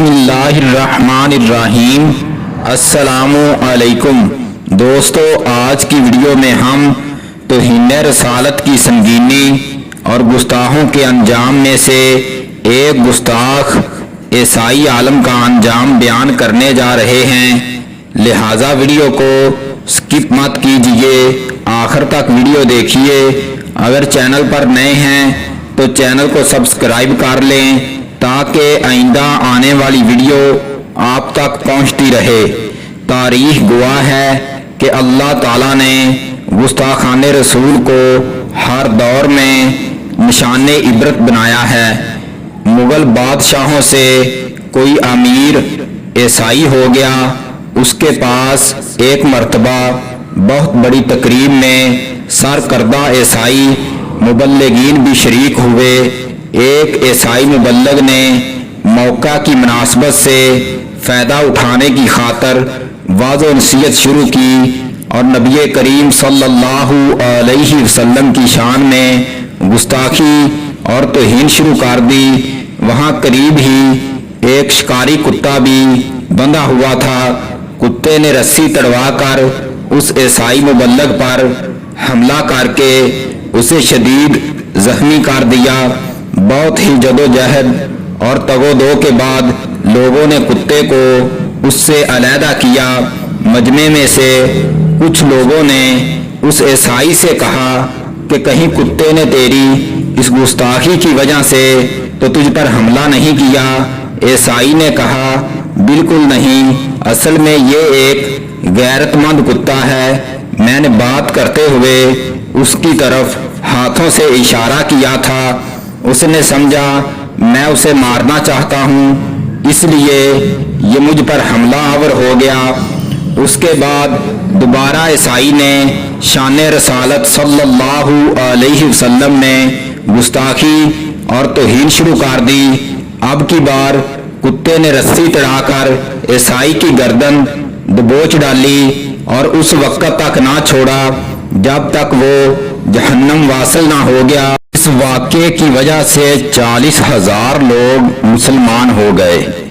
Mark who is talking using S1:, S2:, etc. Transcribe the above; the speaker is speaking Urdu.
S1: بسم اللہ الرحمن الرحیم۔ السلام علیکم دوستو، آج کی ویڈیو میں ہم توہین رسالت کی سنگینی اور گستاخوں کے انجام میں سے ایک گستاخ عیسائی عالم کا انجام بیان کرنے جا رہے ہیں، لہٰذا ویڈیو کو سکپ مت کیجیے، آخر تک ویڈیو دیکھیے۔ اگر چینل پر نئے ہیں تو چینل کو سبسکرائب کر لیں تاکہ آئندہ آنے والی ویڈیو آپ تک پہنچتی رہے۔ تاریخ گواہ ہے کہ اللہ تعالیٰ نے گستاخان رسول کو ہر دور میں نشان عبرت بنایا ہے۔ مغل بادشاہوں سے کوئی امیر عیسائی ہو گیا، اس کے پاس ایک مرتبہ بہت بڑی تقریب میں سرکردہ عیسائی مبلغین بھی شریک ہوئے۔ ایک عیسائی مبلغ نے موقع کی مناسبت سے فائدہ اٹھانے کی خاطر وعظ و نصیحت شروع کی اور نبی کریم صلی اللہ علیہ وسلم کی شان میں گستاخی اور توہین شروع کر دی۔ وہاں قریب ہی ایک شکاری کتا بھی بندھا ہوا تھا۔ کتے نے رسی تڑوا کر اس عیسائی مبلغ پر حملہ کر کے اسے شدید زخمی کر دیا۔ بہت ہی جدوجہد اور تگ و دو کے بعد لوگوں نے کتے کو اس سے علیحدہ کیا۔ مجمع میں سے کچھ لوگوں نے اس عیسائی سے کہا کہ کہیں کتے نے تیری اس گستاخی کی وجہ سے تو تجھ پر حملہ نہیں کیا؟ عیسائی نے کہا بالکل نہیں، اصل میں یہ ایک غیرت مند کتا ہے۔ میں نے بات کرتے ہوئے اس کی طرف ہاتھوں سے اشارہ کیا تھا، اس نے سمجھا میں اسے مارنا چاہتا ہوں، اس لیے یہ مجھ پر حملہ آور ہو گیا۔ اس کے بعد دوبارہ عیسائی نے شان رسالت صلی اللہ علیہ وسلم میں گستاخی اور توہین شروع کر دی۔ اب کی بار کتے نے رسی چڑھا کر عیسائی کی گردن دبوچ ڈالی اور اس وقت تک نہ چھوڑا جب تک وہ جہنم واصل نہ ہو گیا۔ اس واقعے کی وجہ سے 40,000 لوگ مسلمان ہو گئے۔